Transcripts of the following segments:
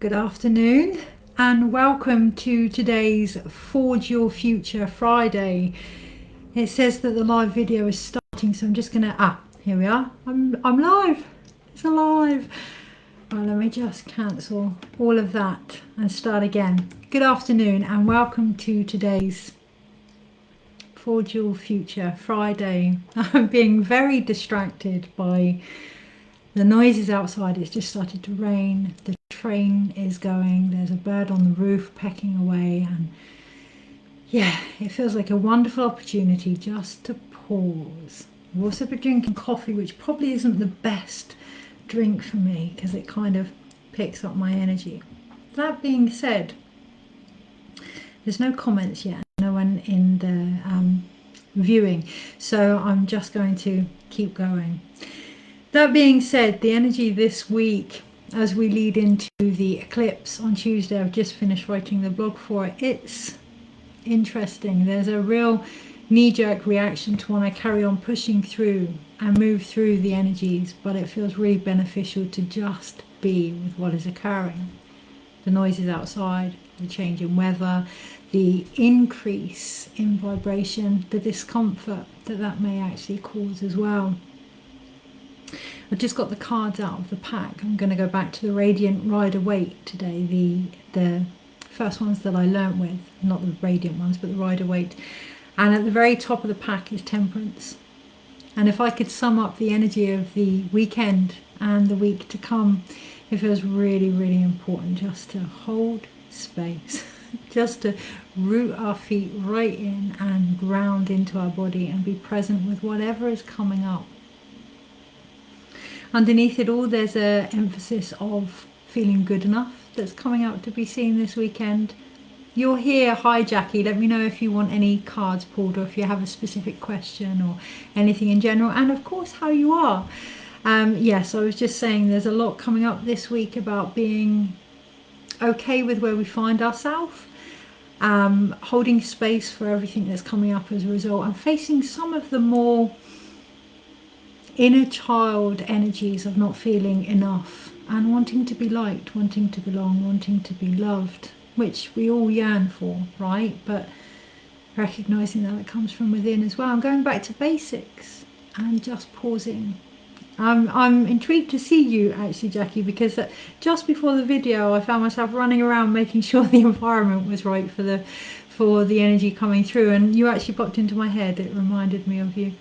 Good afternoon and welcome to today's Forge Your Future Friday. It says that the live video is starting, so I'm just gonna here we are. I'm live. It's alive. Right, let me just cancel all of that and start again. Good afternoon and welcome to today's Forge Your Future Friday. I'm being very distracted by the noises outside. It's just started to rain. The train is going. There's a bird on the roof pecking away, and yeah, it feels like a wonderful opportunity just to pause. I've also been drinking coffee, which probably isn't the best drink for me because it kind of picks up my energy. That being said, there's no comments yet, no one in the viewing, so I'm just going to keep going. That being said, the energy this week as we lead into the eclipse on Tuesday, I've just finished writing the blog for it. It's interesting. There's a real knee-jerk reaction to want to carry on pushing through and move through the energies, but it feels really beneficial to just be with what is occurring. The noises outside, the change in weather, the increase in vibration, the discomfort that may actually cause as well. I've just got the cards out of the pack. I'm going to go back to the Radiant Rider-Waite today, the first ones that I learnt with, not the Radiant ones, but the Rider-Waite. And at the very top of the pack is Temperance. And if I could sum up the energy of the weekend and the week to come, it feels really, really important just to hold space, just to root our feet right in and ground into our body and be present with whatever is coming up. Underneath it all, there's an emphasis of feeling good enough that's coming out to be seen this weekend. You're here. Hi Jackie, let me know if you want any cards pulled or if you have a specific question or anything in general, and of course how you are. Yes, I was just saying there's a lot coming up this week about being okay with where we find ourselves, holding space for everything that's coming up as a result, and facing some of the more inner child energies of not feeling enough and wanting to be liked, wanting to belong, wanting to be loved, which we all yearn for, right? But recognizing that it comes from within as well. I'm going back to basics and just pausing. I'm intrigued to see you actually, Jackie, because just before the video I found myself running around making sure the environment was right for the energy coming through, and you actually popped into my head. It reminded me of you.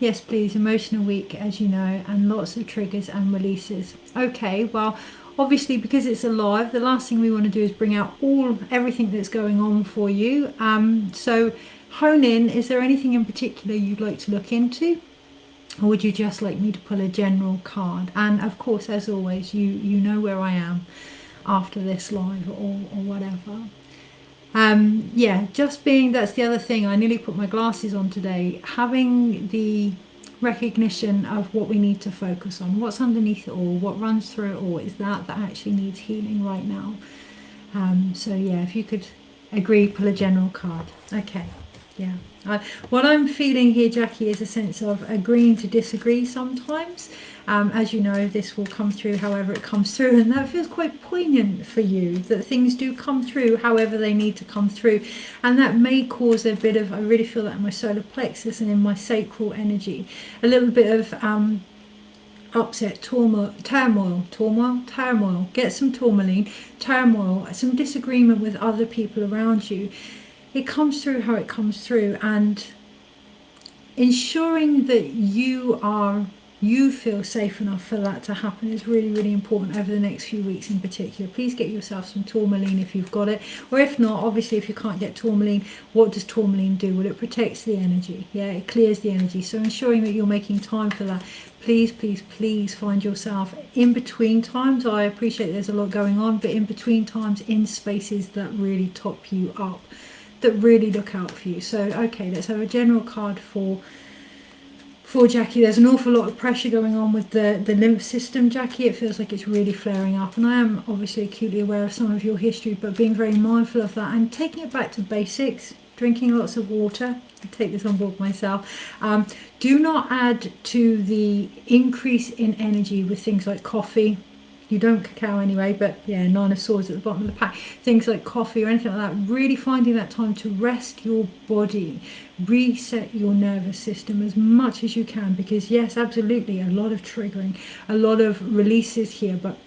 Yes, please. Emotional week, as you know, and lots of triggers and releases. Okay, well, obviously because it's alive, the last thing we want to do is bring out everything that's going on for you. So hone in. Is there anything in particular you'd like to look into, or would you just like me to pull a general card? And of course, as always, you know where I am after this live or whatever. Yeah, just being, that's the other thing, I nearly put my glasses on today, having the recognition of what we need to focus on, what's underneath it all, what runs through it all, is that actually needs healing right now. So yeah, if you could agree, pull a general card. Okay, yeah. What I'm feeling here, Jackie, is a sense of agreeing to disagree sometimes. As you know, this will come through however it comes through, and that feels quite poignant for you, that things do come through however they need to come through, and that may cause a bit of, I really feel that in my solar plexus and in my sacral energy, a little bit of upset, turmoil, get some tourmaline, turmoil, some disagreement with other people around you. It comes through how it comes through, and ensuring that you feel safe enough for that to happen is really, really important over the next few weeks in particular. Please get yourself some tourmaline if you've got it, or if not, obviously if you can't get tourmaline, what does tourmaline do? Well, it protects the energy. Yeah, it clears the energy. So ensuring that you're making time for that. Please, please, please find yourself in between times. I appreciate there's a lot going on, but in between times, in spaces that really top you up, that really look out for you. So okay, let's have a general card for Jackie. There's an awful lot of pressure going on with the lymph system, Jackie. It feels like it's really flaring up, and I am obviously acutely aware of some of your history, but being very mindful of that and taking it back to basics, drinking lots of water. I take this on board myself. Do not add to the increase in energy with things like coffee, You don't cacao anyway, but yeah, Nine of Swords at the bottom of the pack. Things like coffee or anything like that. Really finding that time to rest your body, reset your nervous system as much as you can, because yes, absolutely, a lot of triggering, a lot of releases here, but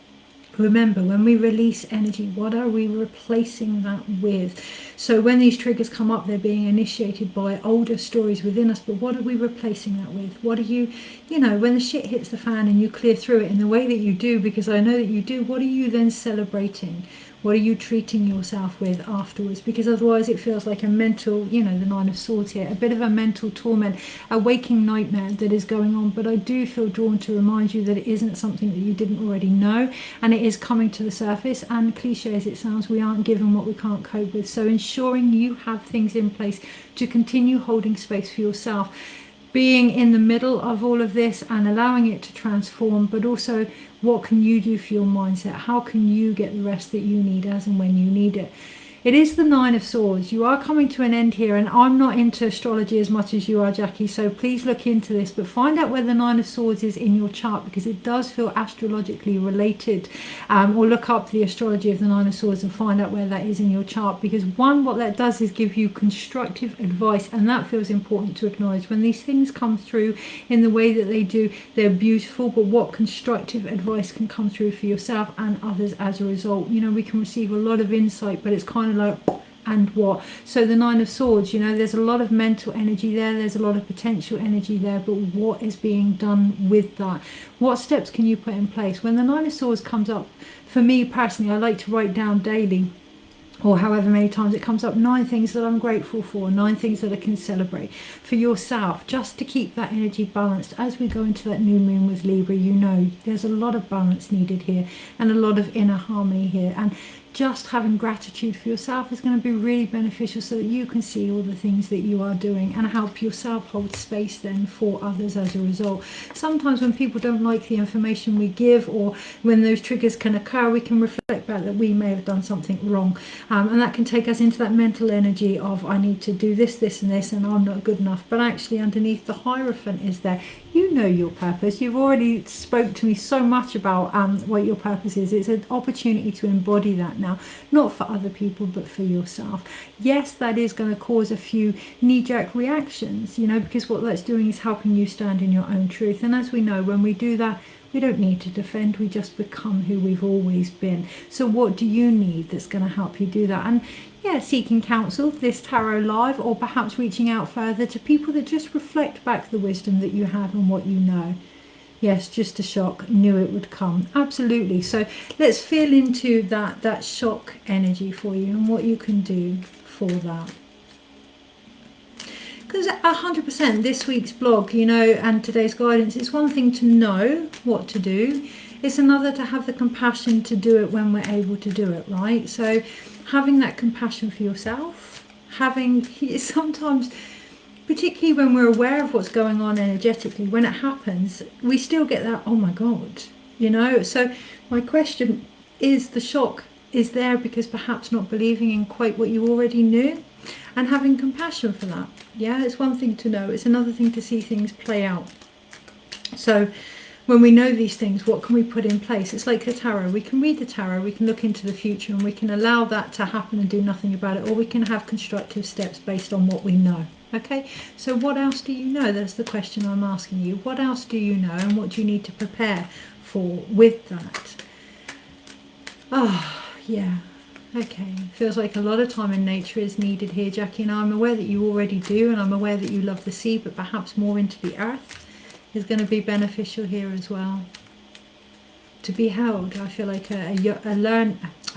remember, when we release energy, what are we replacing that with? So when these triggers come up, they're being initiated by older stories within us, but what are we replacing that with? What are you, when the shit hits the fan and you clear through it in the way that you do, because I know that you do, what are you then celebrating? What are you treating yourself with afterwards? Because otherwise it feels like a mental, the Nine of Swords here, a bit of a mental torment, a waking nightmare that is going on. But I do feel drawn to remind you that it isn't something that you didn't already know, and it is coming to the surface. And cliche as it sounds, we aren't given what we can't cope with. So ensuring you have things in place to continue holding space for yourself, being in the middle of all of this and allowing it to transform, but also what can you do for your mindset? How can you get the rest that you need as and when you need it? It is the Nine of Swords. You are coming to an end here, and I'm not into astrology as much as you are, Jackie, so please look into this, but find out where the Nine of Swords is in your chart, because it does feel astrologically related, or look up the astrology of the Nine of Swords and find out where that is in your chart, because one, what that does is give you constructive advice, and that feels important to acknowledge. When these things come through in the way that they do, they're beautiful, but what constructive advice can come through for yourself and others as a result? We can receive a lot of insight, but it's kind of like, and what? So the Nine of Swords, there's a lot of mental energy there, there's a lot of potential energy there, but what is being done with that? What steps can you put in place? When the Nine of Swords comes up, for me personally, I like to write down daily, or however many times it comes up, 9 things that I'm grateful for, 9 things that I can celebrate for yourself, just to keep that energy balanced as we go into that new moon with Libra. There's a lot of balance needed here and a lot of inner harmony here, and just having gratitude for yourself is going to be really beneficial, so that you can see all the things that you are doing and help yourself hold space then for others as a result. Sometimes when people don't like the information we give, or when those triggers can occur, we can reflect back that we may have done something wrong, and that can take us into that mental energy of, I need to do this, this and this, and I'm not good enough. But actually underneath, the Hierophant is there. You know your purpose. You've already spoke to me so much about what your purpose is. It's an opportunity to embody that now, not for other people, but for yourself. Yes, that is going to cause a few knee-jerk reactions, because what that's doing is helping you stand in your own truth. And as we know, when we do that, we don't need to defend, we just become who we've always been. So what do you need that's going to help you do that? And yeah, seeking counsel, this tarot live, or perhaps reaching out further to people that just reflect back the wisdom that you have and what you know. Yes, just a shock, knew it would come. Absolutely. So let's feel into that shock energy for you and what you can do for that. Because 100% this week's blog, and today's guidance, it's one thing to know what to do. It's another to have the compassion to do it when we're able to do it, right? So having that compassion for yourself, sometimes, particularly when we're aware of what's going on energetically, when it happens, we still get that, oh my God, So my question is, the shock is there because perhaps not believing in quite what you already knew, and having compassion for that. Yeah, it's one thing to know, it's another thing to see things play out. So when we know these things, what can we put in place? It's like the tarot. We can read the tarot, we can look into the future, and we can allow that to happen and do nothing about it, or we can have constructive steps based on what we know. Okay, so what else do you know? That's the question I'm asking you. What else do you know, and what do you need to prepare for with that? Oh, yeah. Okay, feels like a lot of time in nature is needed here, Jackie, and I'm aware that you already do, and I'm aware that you love the sea, but perhaps more into the earth is going to be beneficial here as well. To be held, I feel like a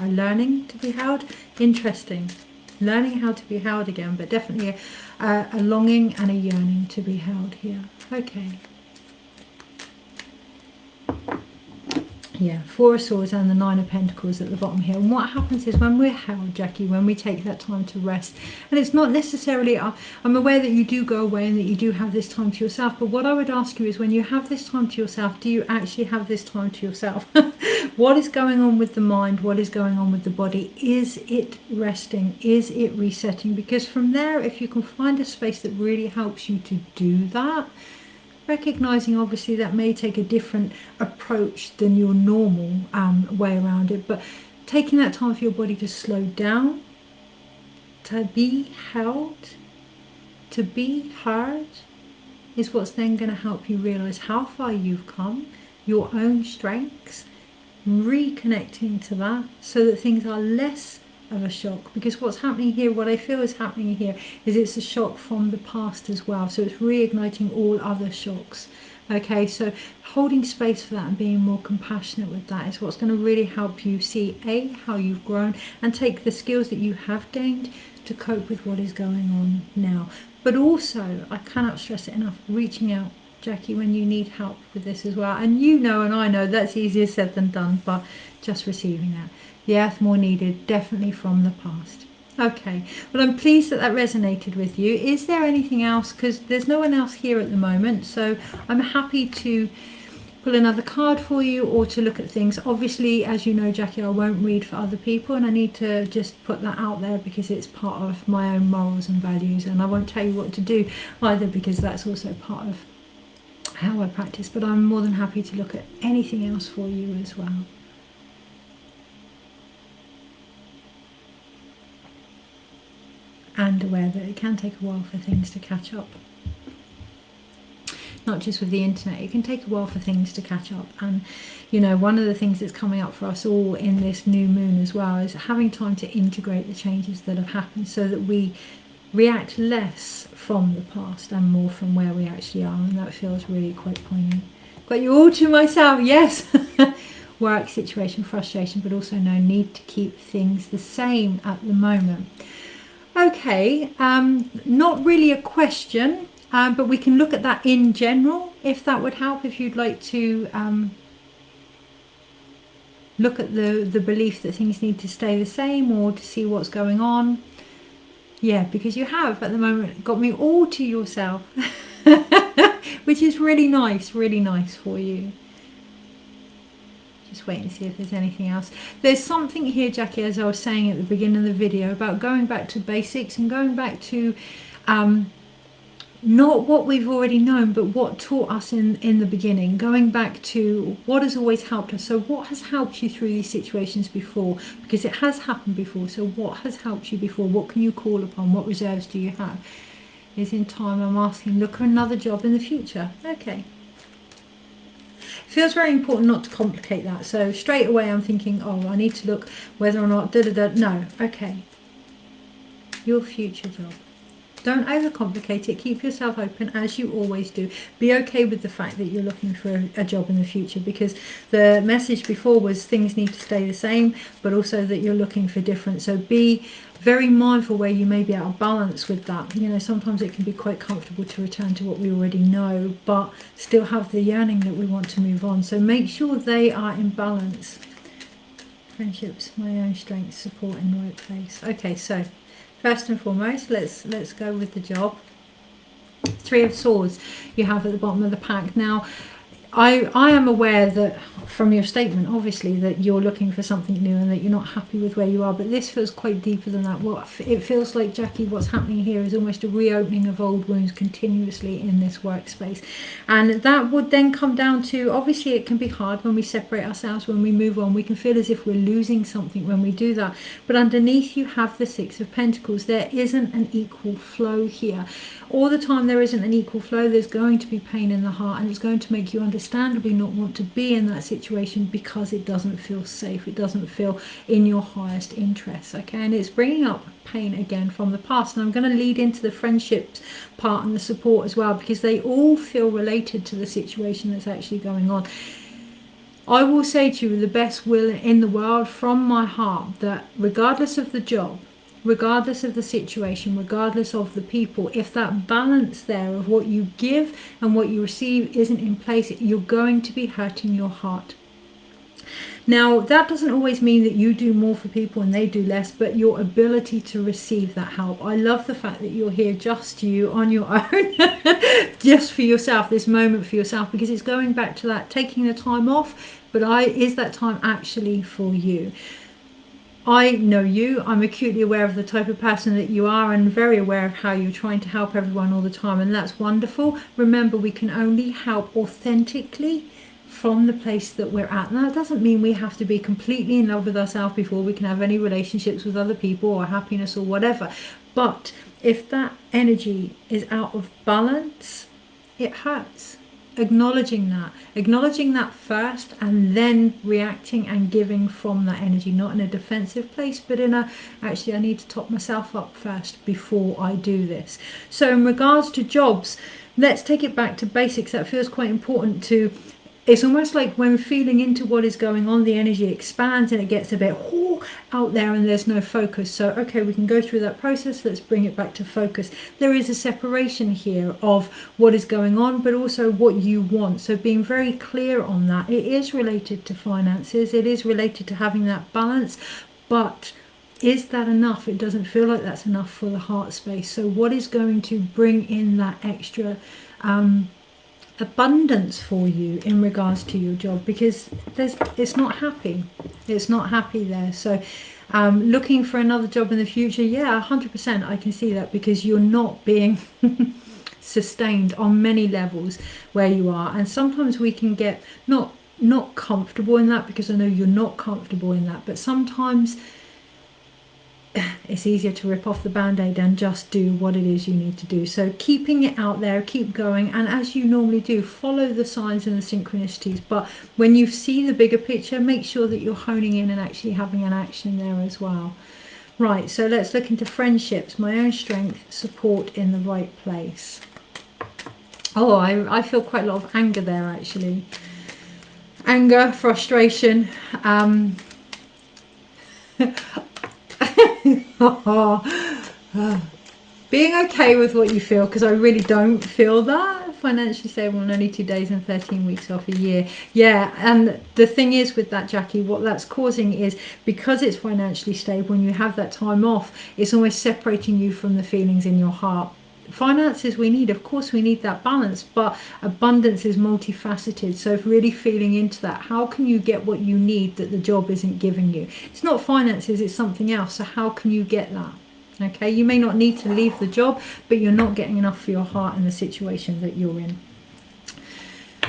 learning to be held. Interesting. Learning how to be held again, but definitely a longing and a yearning to be held here. Okay. Yeah, Four of Swords and the Nine of Pentacles at the bottom here. And what happens is when we're held, Jackie, when we take that time to rest, and it's not necessarily, I'm aware that you do go away and that you do have this time to yourself, but what I would ask you is, when you have this time to yourself, do you actually have this time to yourself? What is going on with the mind? What is going on with the body? Is it resting? Is it resetting? Because from there, if you can find a space that really helps you to do that, recognizing obviously that may take a different approach than your normal way around it, but taking that time for your body to slow down, to be held, to be heard, is what's then going to help you realize how far you've come, your own strengths, reconnecting to that so that things are less of a shock. Because what's happening here, what I feel is happening here, is it's a shock from the past as well. So it's reigniting all other shocks. Okay, so holding space for that and being more compassionate with that is what's going to really help you see how you've grown and take the skills that you have gained to cope with what is going on now. But also, I cannot stress it enough, reaching out, Jackie, when you need help with this as well. And you know, and I know that's easier said than done, but just receiving that. The earth more needed, definitely from the past. Okay, well, I'm pleased that that resonated with you. Is there anything else? Because there's no one else here at the moment, so I'm happy to pull another card for you or to look at things. Obviously, as you know, Jackie, I won't read for other people, and I need to just put that out there because it's part of my own morals and values, and I won't tell you what to do either because that's also part of how I practice. But I'm more than happy to look at anything else for you as well. And aware that it can take a while for things to catch up. Not just with the internet, it can take a while for things to catch up. And you know, one of the things that's coming up for us all in this new moon as well is having time to integrate the changes that have happened so that we react less from the past and more from where we actually are. And that feels really quite poignant. Got you all to myself, yes. Work situation, frustration, but also no need to keep things the same at the moment. Okay, not really a question, but we can look at that in general, if that would help, if you'd like to look at the belief that things need to stay the same or to see what's going on. Yeah, because you have at the moment got me all to yourself, which is really nice for you. Just wait and see if there's anything else. There's something here, Jackie, as I was saying at the beginning of the video, about going back to basics and going back to not what we've already known, but what taught us in the beginning, going back to what has always helped us. So what has helped you through these situations before? Because it has happened before. So what has helped you before? What can you call upon? What reserves do you have? Is in time, I'm asking, look for another job in the future. Okay. Feels very important not to complicate that. So straight away I'm thinking, oh, I need to look whether or not no, okay, your future job. Don't overcomplicate it. Keep yourself open as you always do. Be okay with the fact that you're looking for a job in the future, because the message before was things need to stay the same, but also that you're looking for different. So be very mindful where you may be out of balance with that. You know, sometimes it can be quite comfortable to return to what we already know, but still have the yearning that we want to move on. So make sure they are in balance. Friendships, my own strengths, support in the right place. Okay, so first and foremost, let's go with the job. Three of Swords you have at the bottom of the pack. Now, I am aware that from your statement, obviously, that you're looking for something new and that you're not happy with where you are, but this feels quite deeper than that. What it feels like, Jackie, what's happening here is almost a reopening of old wounds continuously in this workspace. And that would then come down to, obviously it can be hard when we separate ourselves, when we move on, we can feel as if we're losing something when we do that. But underneath you have the Six of Pentacles. There isn't an equal flow here. All the time there isn't an equal flow. There's going to be pain in the heart, and it's going to make you understandably not want to be in that situation because it doesn't feel safe. It doesn't feel in your highest interests. Okay, and it's bringing up pain again from the past. And I'm going to lead into the friendships part and the support as well, because they all feel related to the situation that's actually going on. I will say to you with the best will in the world from my heart that regardless of the job, regardless of the situation, regardless of the people, if that balance there of what you give and what you receive isn't in place, you're going to be hurting your heart. Now, that doesn't always mean that you do more for people and they do less, but your ability to receive that help. I love the fact that you're here, just you, on your own, just for yourself, this moment for yourself, because it's going back to that, taking the time off, but is that time actually for you? I know you. I'm acutely aware of the type of person that you are and very aware of how you're trying to help everyone all the time, and that's wonderful. Remember, we can only help authentically from the place that we're at. Now, that doesn't mean we have to be completely in love with ourselves before we can have any relationships with other people or happiness or whatever. But if that energy is out of balance, it hurts. Acknowledging that first, and then reacting and giving from that energy, not in a defensive place, but in a, actually I need to top myself up first before I do this. So in regards to jobs, let's take it back to basics. That feels quite important to, it's almost like when feeling into what is going on, the energy expands and it gets a bit out there and there's no focus. So, okay, we can go through that process. Let's bring it back to focus. There is a separation here of what is going on, but also what you want. So being very clear on that. It is related to finances. It is related to having that balance, but is that enough? It doesn't feel like that's enough for the heart space. So what is going to bring in that extra abundance for you in regards to your job? Because it's not happy there. So looking for another job in the future, yeah, 100% I can see that, because you're not being sustained on many levels where you are. And sometimes we can get not comfortable in that, because I know you're not comfortable in that, but sometimes it's easier to rip off the band-aid and just do what it is you need to do. So keeping it out there, keep going, and as you normally do, follow the signs and the synchronicities. But when you see the bigger picture, make sure that you're honing in and actually having an action there as well. Right, so let's look into friendships. My own strength, support in the right place. Oh, I feel quite a lot of anger there, actually. Anger, frustration, being okay with what you feel, because I really don't feel that. Financially stable and only 2 days and 13 weeks off a year. Yeah, and the thing is with that, Jackie, what that's causing is, because it's financially stable and you have that time off, it's almost separating you from the feelings in your heart. Finances we need, of course we need that balance, but abundance is multifaceted. So if really feeling into that, how can you get what you need that the job isn't giving you? It's not finances, it's something else. So how can you get that? Okay, you may not need to leave the job, but you're not getting enough for your heart in the situation that you're in.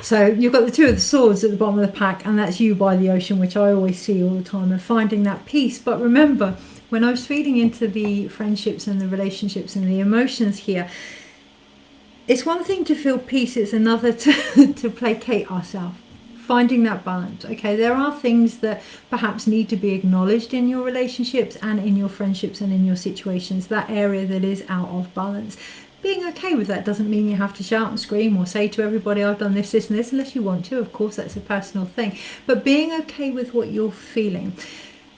So you've got the Two of the Swords at the bottom of the pack, and that's you by the ocean, which I always see all the time, and finding that peace. But remember, when I was feeding into the friendships and the relationships and the emotions here, it's one thing to feel peace, it's another to placate ourselves. Finding that balance. Okay, there are things that perhaps need to be acknowledged in your relationships and in your friendships and in your situations, that area that is out of balance. Being okay with that doesn't mean you have to shout and scream or say to everybody, I've done this, this and this, unless you want to. Of course, that's a personal thing. But being okay with what you're feeling,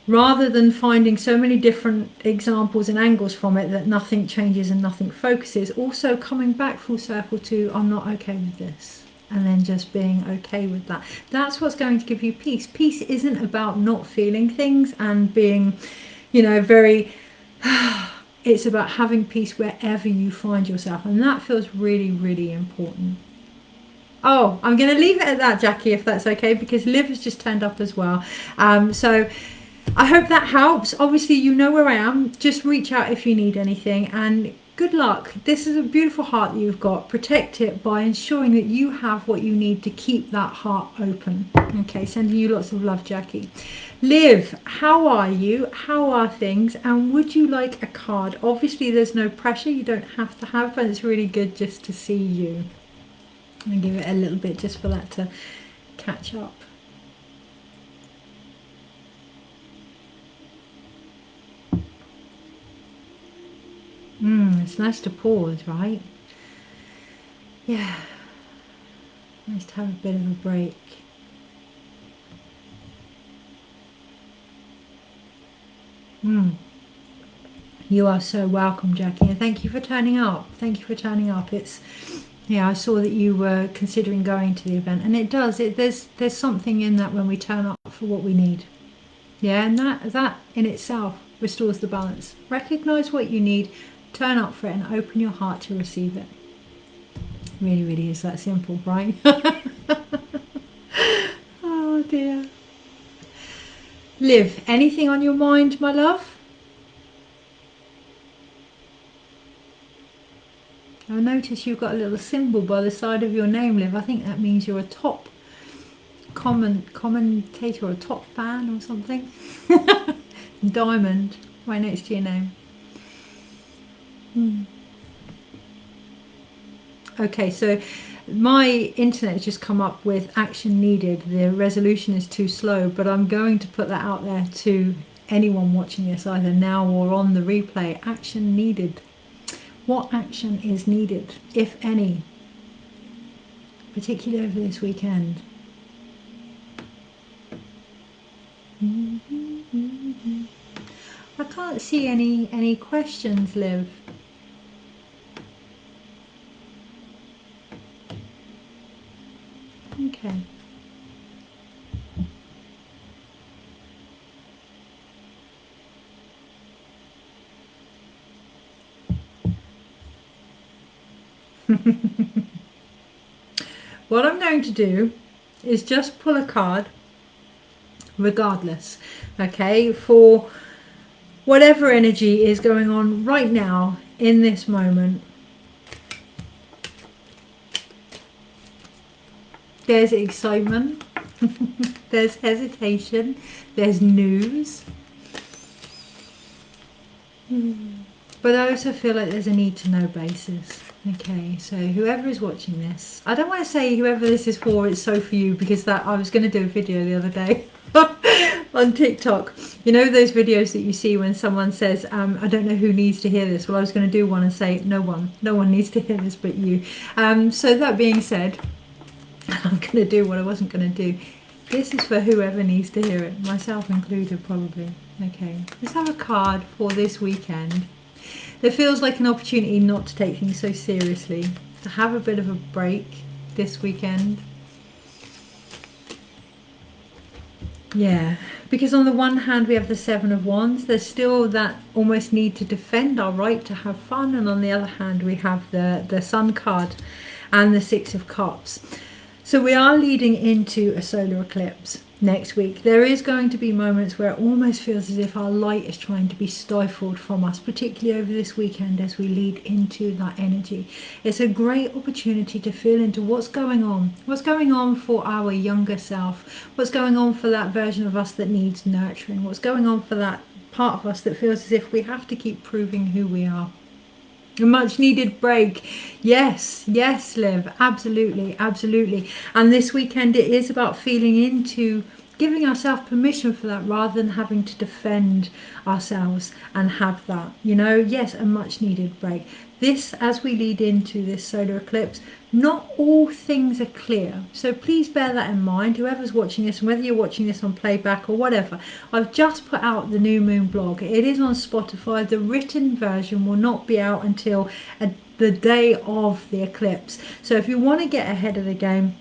rather than finding so many different examples and angles from it that nothing changes and nothing focuses. Also coming back full circle to, I'm not okay with this, and then just being okay with that. That's what's going to give you peace. Peace isn't about not feeling things and being, very it's about having peace wherever you find yourself, and that feels really, really important. Oh, I'm going to leave it at that, Jackie, if that's okay, because Liv has just turned up as well. So I hope that helps. Obviously, you know where I am. Just reach out if you need anything, and good luck. This is a beautiful heart that you've got. Protect it by ensuring that you have what you need to keep that heart open. Okay, sending you lots of love, Jackie. Liv, how are you? How are things? And would you like a card? Obviously, there's no pressure. You don't have to have, but it's really good just to see you. And give it a little bit just for that to catch up. It's nice to pause, right? Yeah. Nice to have a bit of a break. You are so welcome, Jackie, and thank you for turning up. Thank you for turning up. I saw that you were considering going to the event, and it does. There's something in that when we turn up for what we need. Yeah, and that in itself restores the balance. Recognize what you need, turn up for it, and open your heart to receive it. Really, really is that simple, right? Oh dear. Liv, anything on your mind, my love? I notice you've got a little symbol by the side of your name, Liv. I think that means you're a top commentator or a top fan or something. Diamond right next to your name. Okay, so my internet has just come up with action needed. The resolution is too slow, but I'm going to put that out there to anyone watching this either now or on the replay. Action needed. What action is needed, if any, particularly over this weekend? I can't see any questions, Liv. Okay. What I'm going to do is just pull a card regardless, okay, for whatever energy is going on right now in this moment. There's excitement, there's hesitation, there's news, but I also feel like there's a need to know basis. Okay, so whoever is watching this, I don't want to say whoever this is for, it's so for you, because that I was going to do a video the other day on TikTok. You know those videos that you see when someone says, I don't know who needs to hear this. Well, I was going to do one and say, no one needs to hear this but you. So that being said, I'm going to do what I wasn't going to do. This is for whoever needs to hear it, myself included probably. Okay, let's have a card for this weekend. There feels like an opportunity not to take things so seriously, to have a bit of a break this weekend. Yeah, because on the one hand we have the Seven of Wands, there's still that almost need to defend our right to have fun, and on the other hand we have the Sun card and the Six of Cups. So we are leading into a solar eclipse next week. There is going to be moments where it almost feels as if our light is trying to be stifled from us, particularly over this weekend as we lead into that energy. It's a great opportunity to feel into what's going on for our younger self, what's going on for that version of us that needs nurturing, what's going on for that part of us that feels as if we have to keep proving who we are. A much needed break. Yes, Liv, absolutely. And this weekend it is about feeling into giving ourselves permission for that, rather than having to defend ourselves and have that, yes, a much needed break. This, as we lead into this solar eclipse, not all things are clear, so please bear that in mind, whoever's watching this, and whether you're watching this on playback or whatever. I've just put out the new moon blog. It is on Spotify. The written version will not be out until the day of the eclipse, so if you want to get ahead of the game,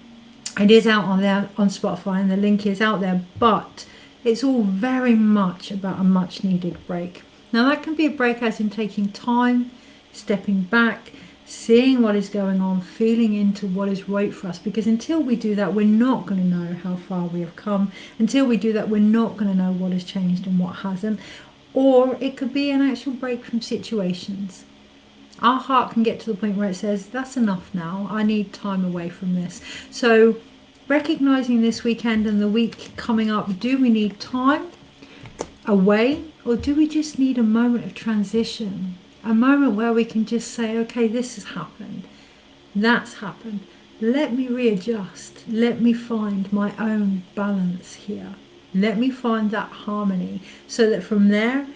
it is out on there on Spotify, and the link is out there. But it's all very much about a much needed break. Now that can be a break as in taking time, stepping back, seeing what is going on, feeling into what is right for us, because until we do that, we're not going to know how far we have come. Until we do that, we're not going to know what has changed and what hasn't. Or it could be an actual break from situations. Our heart can get to the point where it says, that's enough now, I need time away from this. So recognizing this weekend and the week coming up, do we need time away, or do we just need a moment of transition? A moment where we can just say, okay, this has happened, that's happened, let me readjust, let me find my own balance here, let me find that harmony, so that from there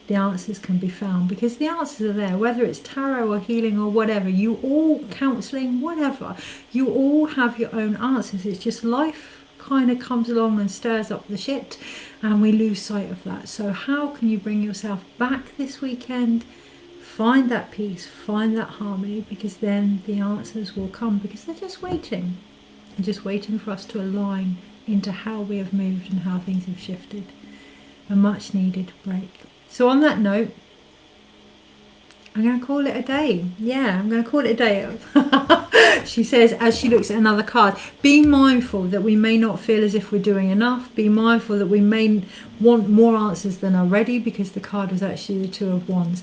the answers can be found, because the answers are there, whether it's tarot or healing or whatever, you all, counseling, whatever, you all have your own answers. It's just life kind of comes along and stirs up the shit, and we lose sight of that. So how can you bring yourself back this weekend? Find that peace, find that harmony, because then the answers will come, because they're just waiting for us to align into how we have moved and how things have shifted. A much needed break. So on that note, I'm going to call it a day. Yeah, I'm going to call it a day. She says, as she looks at another card, be mindful that we may not feel as if we're doing enough. Be mindful that we may want more answers than are ready, because the card was actually the Two of Wands.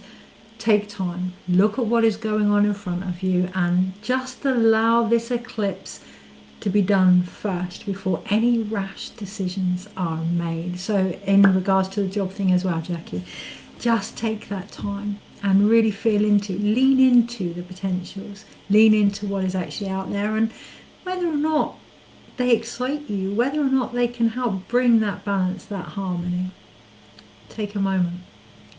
Take time, look at what is going on in front of you, and just allow this eclipse to be done first before any rash decisions are made. So in regards to the job thing as well, Jackie, just take that time and really lean into the potentials, lean into what is actually out there, and whether or not they excite you, whether or not they can help bring that balance, that harmony. Take a moment.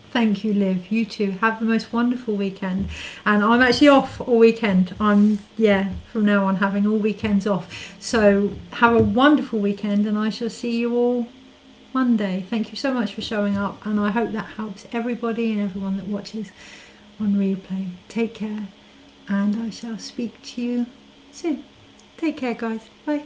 Thank you, Liv. You too. Have the most wonderful weekend. And I'm actually off all weekend. From now on having all weekends off. So have a wonderful weekend, and I shall see you all Monday. Thank you so much for showing up, and I hope that helps everybody and everyone that watches on replay. Take care, and I shall speak to you soon. Take care, guys. Bye.